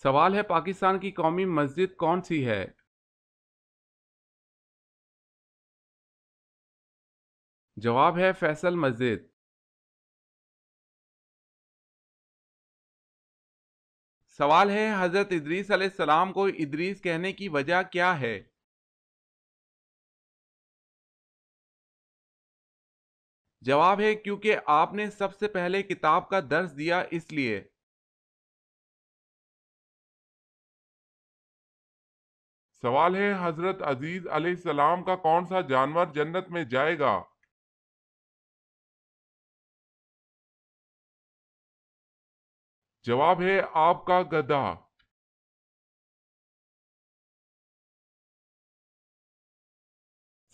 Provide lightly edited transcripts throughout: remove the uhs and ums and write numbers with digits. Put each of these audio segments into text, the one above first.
سوال ہے پاکستان کی قومی مسجد کون سی ہے؟ جواب ہے فیصل مسجد۔ سوال ہے حضرت ادریس علیہ السلام کو ادریس کہنے کی وجہ کیا ہے؟ جواب ہے کیونکہ آپ نے سب سے پہلے کتاب کا درس دیا اس لیے۔ سوال ہے حضرت عزیز علیہ السلام کا کون سا جانور جنت میں جائے گا؟ جواب ہے آپ کا گدھا۔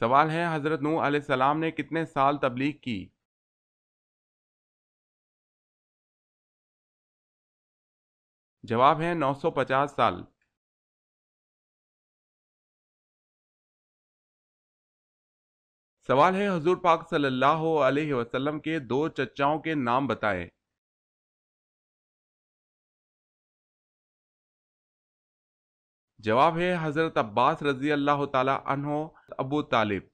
سوال ہے حضرت نوح علیہ السلام نے کتنے سال تبلیغ کی؟ جواب ہے 950 سال۔ سوال ہے حضور پاک صلی اللہ علیہ وسلم کے دو چچاؤں کے نام بتائیں۔ جواب ہے حضرت عباس رضی اللہ تعالی عنہ، ابو طالب۔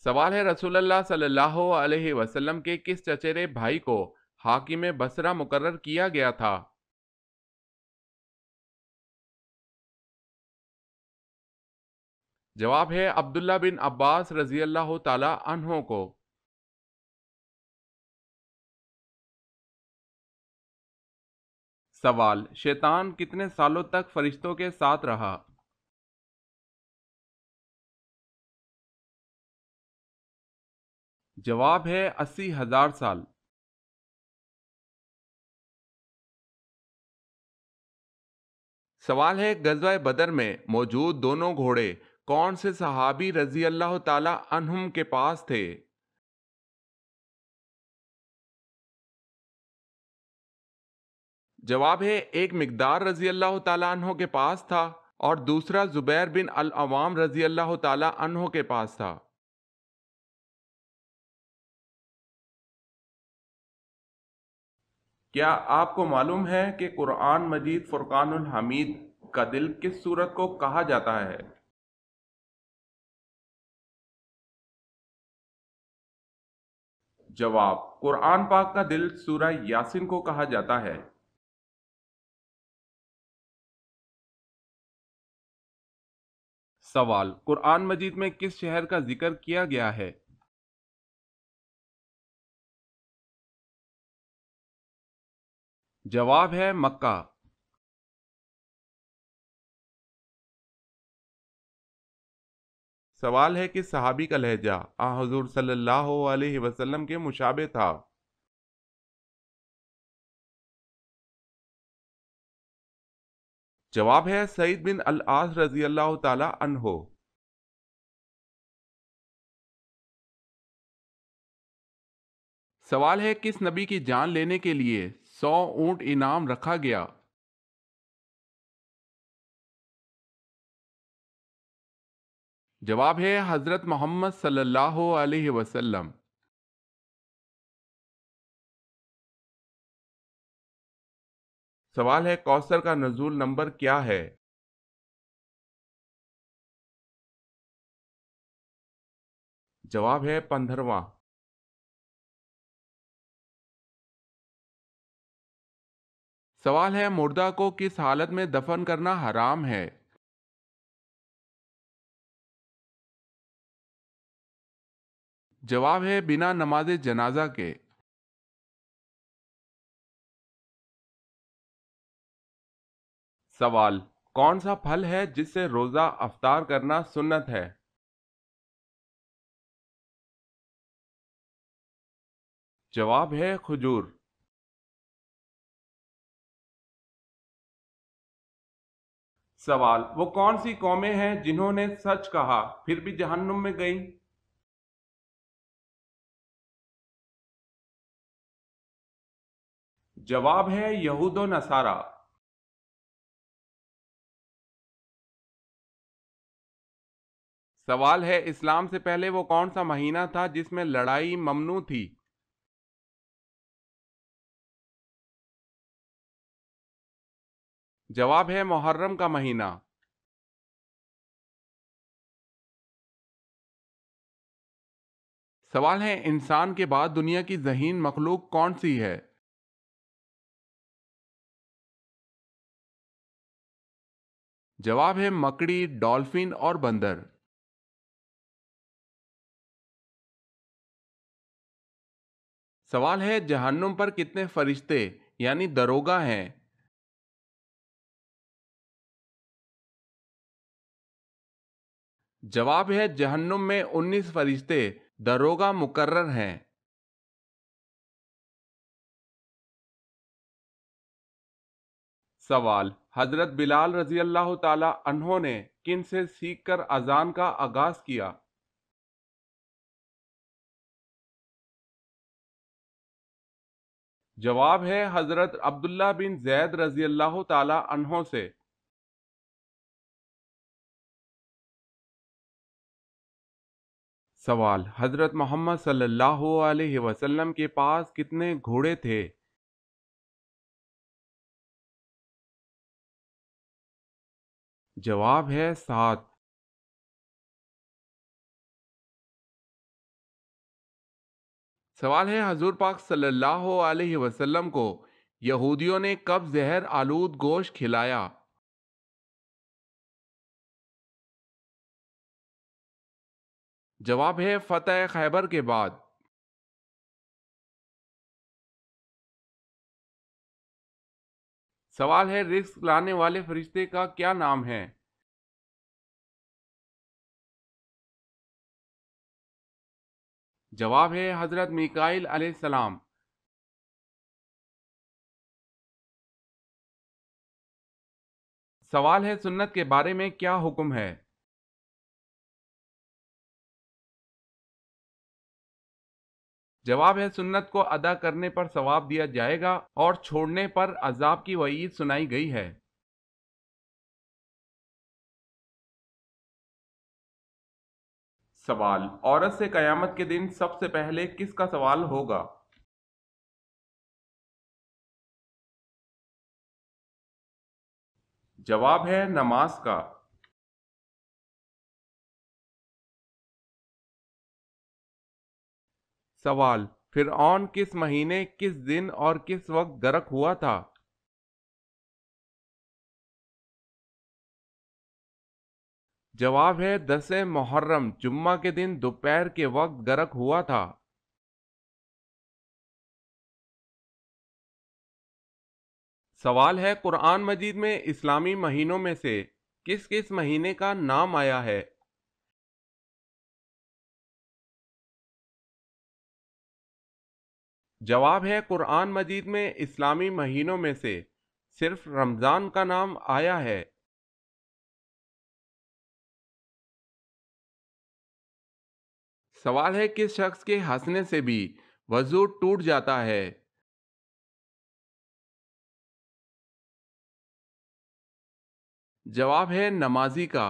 سوال ہے رسول اللہ صلی اللہ علیہ وسلم کے کس چچیرے بھائی کو حاکم بصرہ مقرر کیا گیا تھا؟ جواب ہے عبداللہ بن عباس رضی اللہ تعالی عنہ کو۔ سوال، شیطان کتنے سالوں تک فرشتوں کے ساتھ رہا؟ جواب ہے 80,000 سال۔ سوال ہے غزوہ بدر میں موجود دونوں گھوڑے کون سے صحابی رضی اللہ تعالی عنہم کے پاس تھے؟ جواب ہے ایک مقدار رضی اللہ تعالی عنہ کے پاس تھا اور دوسرا زبیر بن العوام رضی اللہ تعالی عنہ کے پاس تھا۔ کیا آپ کو معلوم ہے کہ قرآن مجید فرقان الحمید کا دل کس سورت کو کہا جاتا ہے؟ جواب، قرآن پاک کا دل سورہ یاسین کو کہا جاتا ہے۔ سوال، قرآن مجید میں کس شہر کا ذکر کیا گیا ہے؟ جواب ہے مکہ۔ سوال ہے کہ صحابی کا لہجہ حضور صلی اللہ علیہ وسلم کے مشابہ تھا؟ جواب ہے سعید بن العاص رضی اللہ تعالی عنہ۔ سوال ہے کس نبی کی جان لینے کے لیے 100 اونٹ انعام رکھا گیا؟ جواب ہے حضرت محمد صلی اللہ علیہ وسلم۔ سوال ہے کوثر کا نزول نمبر کیا ہے؟ جواب ہے 15واں۔ سوال ہے مردہ کو کس حالت میں دفن کرنا حرام ہے؟ جواب ہے بنا نماز جنازہ کے۔ سوال، کون سا پھل ہے جس سے روزہ افطار کرنا سنت ہے؟ جواب ہے کھجور۔ سوال، وہ کون سی قومیں ہیں جنہوں نے سچ کہا پھر بھی جہنم میں گئیں؟ جواب ہے یہود و نصارہ۔ سوال ہے اسلام سے پہلے وہ کون سا مہینہ تھا جس میں لڑائی ممنوع تھی؟ جواب ہے محرم کا مہینہ۔ سوال ہے انسان کے بعد دنیا کی ذہین مخلوق کون سی ہے؟ جواب ہے مکڑی، ڈالفن اور بندر۔ سوال ہے جہنم پر کتنے فرشتے یعنی دروگا ہیں؟ جواب ہے جہنم میں 19 فرشتے دروگا مقرر ہیں۔ سوال حضرت بلال رضی اللہ تعالی عنہ نے کن سے سیکھ کر اذان کا آغاز کیا؟ جواب ہے حضرت عبداللہ بن زید رضی اللہ تعالی عنہ سے۔ سوال حضرت محمد صلی اللہ علیہ وسلم کے پاس کتنے گھوڑے تھے؟ جواب ہے 7۔ سوال ہے حضور پاک صلی اللہ علیہ وسلم کو یہودیوں نے کب زہر آلود گوشت کھلایا؟ جواب ہے فتح خیبر کے بعد۔ سوال ہے رزق لانے والے فرشتے کا کیا نام ہے؟ جواب ہے حضرت میکائیل علیہ السلام۔ سوال ہے سنت کے بارے میں کیا حکم ہے؟ جواب ہے سنت کو ادا کرنے پر ثواب دیا جائے گا اور چھوڑنے پر عذاب کی وعید سنائی گئی ہے۔ سوال عورت سے قیامت کے دن سب سے پہلے کس کا سوال ہوگا؟ جواب ہے نماز کا۔ سوال فرعون کس مہینے، کس دن اور کس وقت غرق ہوا تھا؟ جواب ہے 10 محرم جمعہ کے دن دوپہر کے وقت غرق ہوا تھا۔ سوال ہے قرآن مجید میں اسلامی مہینوں میں سے کس کس مہینے کا نام آیا ہے؟ جواب ہے قرآن مجید میں اسلامی مہینوں میں سے صرف رمضان کا نام آیا ہے۔ سوال ہے کس شخص کے ہنسنے سے بھی وضو ٹوٹ جاتا ہے؟ جواب ہے نمازی کا۔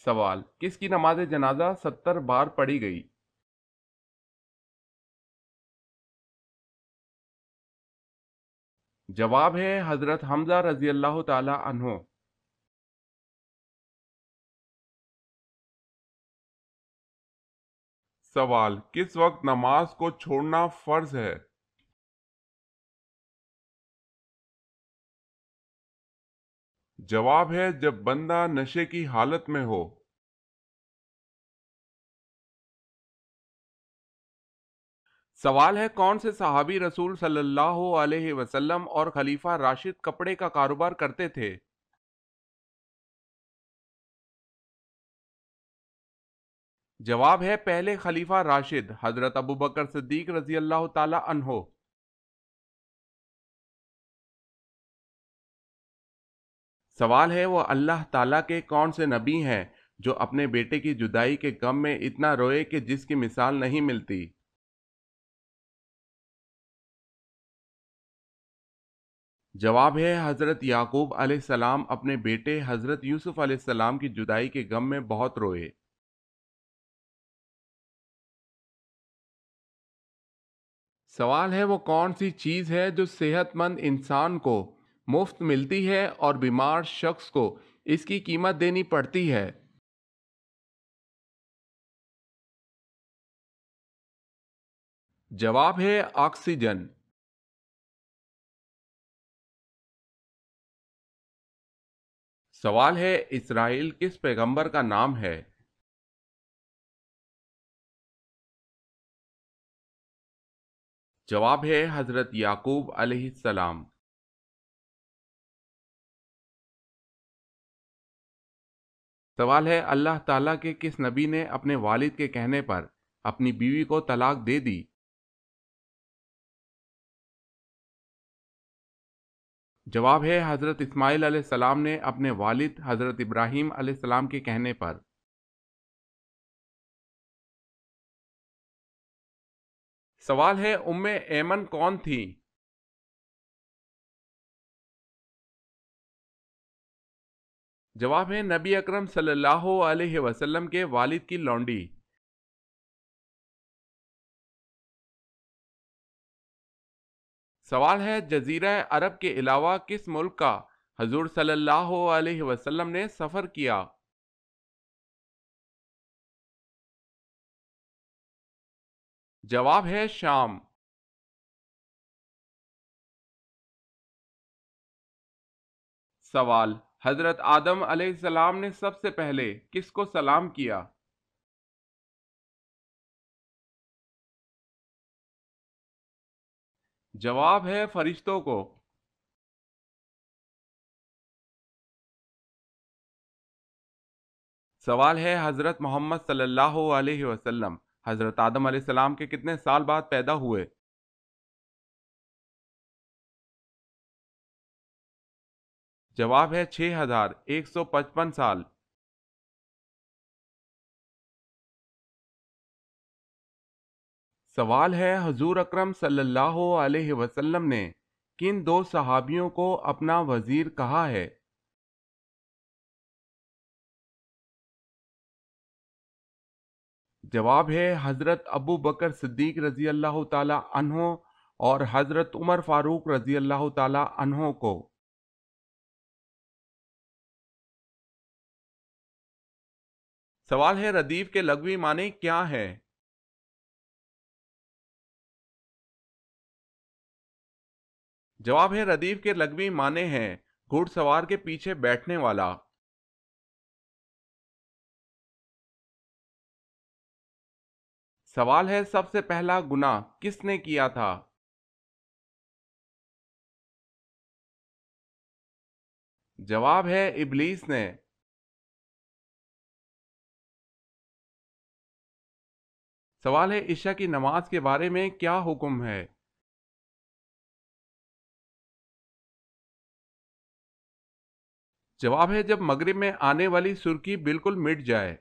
سوال کس کی نماز جنازہ 70 بار پڑھی گئی؟ جواب ہے حضرت حمزہ رضی اللہ تعالی عنہ۔ سوال کس وقت نماز کو چھوڑنا فرض ہے؟ جواب ہے جب بندہ نشے کی حالت میں ہو۔ سوال ہے کون سے صحابی رسول صلی اللہ علیہ وسلم اور خلیفہ راشد کپڑے کا کاروبار کرتے تھے؟ جواب ہے پہلے خلیفہ راشد حضرت ابوبکر صدیق رضی اللہ تعالی عنہ۔ سوال ہے وہ اللہ تعالیٰ کے کون سے نبی ہیں جو اپنے بیٹے کی جدائی کے غم میں اتنا روئے کہ جس کی مثال نہیں ملتی؟ جواب ہے حضرت یعقوب علیہ السلام اپنے بیٹے حضرت یوسف علیہ السلام کی جدائی کے غم میں بہت روئے۔ سوال ہے وہ کون سی چیز ہے جو صحت مند انسان کو مفت ملتی ہے اور بیمار شخص کو اس کی قیمت دینی پڑتی ہے؟ جواب ہے آکسیجن۔ سوال ہے اسرائیل کس پیغمبر کا نام ہے؟ جواب ہے حضرت یعقوب علیہ السلام۔ سوال ہے اللہ تعالیٰ کے کس نبی نے اپنے والد کے کہنے پر اپنی بیوی کو طلاق دے دی؟ جواب ہے حضرت اسماعیل علیہ السلام نے اپنے والد حضرت ابراہیم علیہ السلام کے کہنے پر۔ سوال ہے ام ایمن کون تھی؟ جواب ہے نبی اکرم صلی اللہ علیہ وسلم کے والد کی لونڈی۔ سوال ہے جزیرہ عرب کے علاوہ کس ملک کا حضور صلی اللہ علیہ وسلم نے سفر کیا؟ جواب ہے شام۔ سوال حضرت آدم علیہ السلام نے سب سے پہلے کس کو سلام کیا؟ جواب ہے فرشتوں کو۔ سوال ہے حضرت محمد صلی اللہ علیہ وسلم حضرت آدم علیہ السلام کے کتنے سال بعد پیدا ہوئے؟ جواب ہے 6155 سال۔ سوال ہے حضور اکرم صلی اللہ علیہ وسلم نے کن دو صحابیوں کو اپنا وزیر کہا ہے؟ جواب ہے حضرت ابو بکر صدیق رضی اللہ تعالی عنہ اور حضرت عمر فاروق رضی اللہ تعالی عنہ کو۔ سوال ہے ردیف کے لغوی معنی کیا ہے؟ جواب ہے ردیف کے لغوی معنی ہیں گھڑ سوار کے پیچھے بیٹھنے والا۔ سوال ہے سب سے پہلا گناہ کس نے کیا تھا؟ جواب ہے ابلیس نے۔ سوال ہے عشاء کی نماز کے بارے میں کیا حکم ہے؟ جواب ہے جب مغرب میں آنے والی سرخی بالکل مٹ جائے۔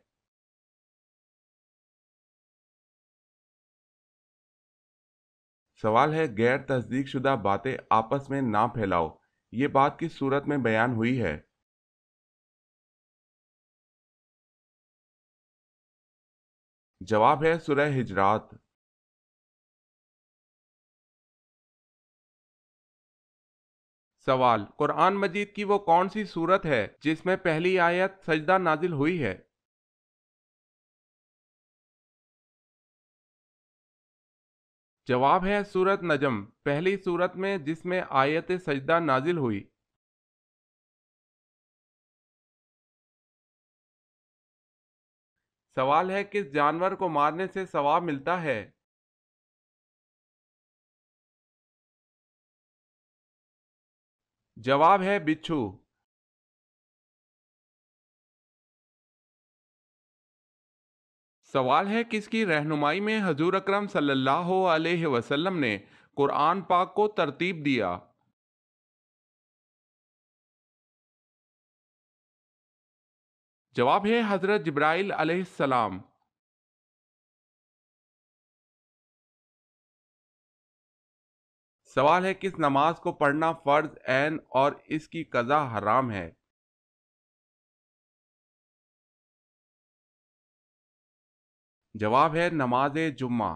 سوال ہے غیر تصدیق شدہ باتیں آپس میں نہ پھیلاؤ، یہ بات کس صورت میں بیان ہوئی ہے؟ جواب ہے سورہ حجرات۔ سوال قرآن مجید کی وہ کون سی سورت ہے جس میں پہلی آیت سجدہ نازل ہوئی ہے؟ جواب ہے سورت نجم، پہلی سورت میں جس میں آیت سجدہ نازل ہوئی۔ سوال ہے کس جانور کو مارنے سے ثواب ملتا ہے؟ جواب ہے بچھو۔ سوال ہے کس کی رہنمائی میں حضور اکرم صلی اللہ علیہ وسلم نے قرآن پاک کو ترتیب دیا؟ جواب ہے حضرت جبرائیل علیہ السلام۔ سوال ہے کس نماز کو پڑھنا فرض عین اور اس کی قضا حرام ہے؟ جواب ہے نماز جمعہ۔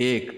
1.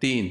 3.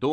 2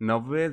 90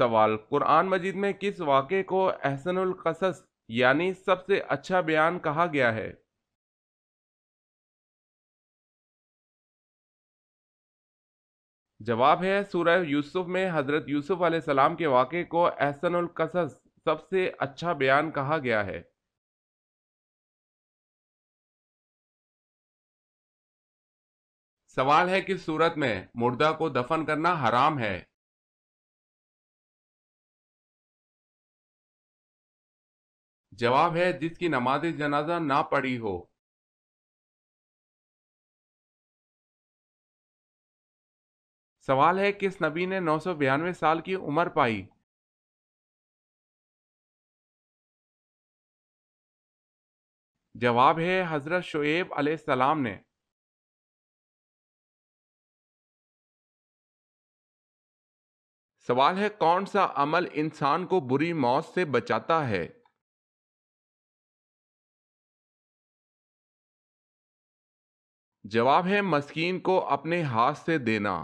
سوال: قرآن مجید میں کس واقعے کو احسن القصص یعنی سب سے اچھا بیان کہا گیا ہے؟ جواب ہے سورہ یوسف میں حضرت یوسف علیہ السلام کے واقعے کو احسن القصص سب سے اچھا بیان کہا گیا ہے۔ سوال ہے کس صورت میں مردہ کو دفن کرنا حرام ہے؟ جواب ہے جس کی نماز جنازہ نہ پڑھی ہو۔ سوال ہے کس نبی نے 992 سال کی عمر پائی؟ جواب ہے حضرت شعیب علیہ السلام نے۔ سوال ہے کون سا عمل انسان کو بری موت سے بچاتا ہے؟ جواب ہے مسکین کو اپنے ہاتھ سے دینا۔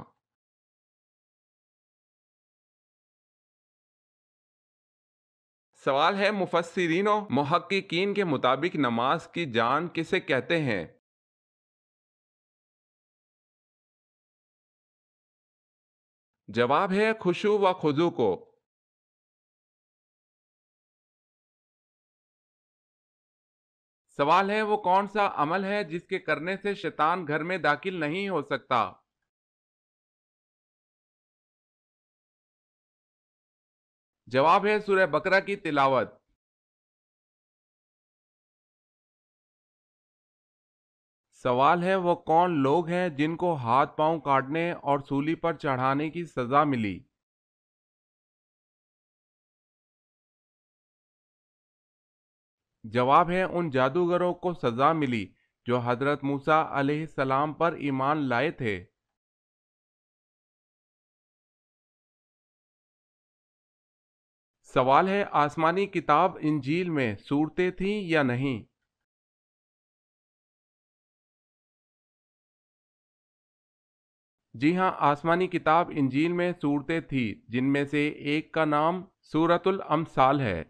سوال ہے مفسرین و محققین کے مطابق نماز کی جان کسے کہتے ہیں؟ جواب ہے خشوع و خضوع کو۔ سوال ہے وہ کون سا عمل ہے جس کے کرنے سے شیطان گھر میں داخل نہیں ہو سکتا؟ جواب ہے سورہ بقرہ کی تلاوت۔ سوال ہے وہ کون لوگ ہیں جن کو ہاتھ پاؤں کاٹنے اور سولی پر چڑھانے کی سزا ملی؟ جواب ہے ان جادوگروں کو سزا ملی جو حضرت موسیٰ علیہ السلام پر ایمان لائے تھے۔ سوال ہے آسمانی کتاب انجیل میں صورتیں تھیں یا نہیں؟ جی ہاں، آسمانی کتاب انجیل میں صورتیں تھیں جن میں سے ایک کا نام سورۃ الامثال ہے۔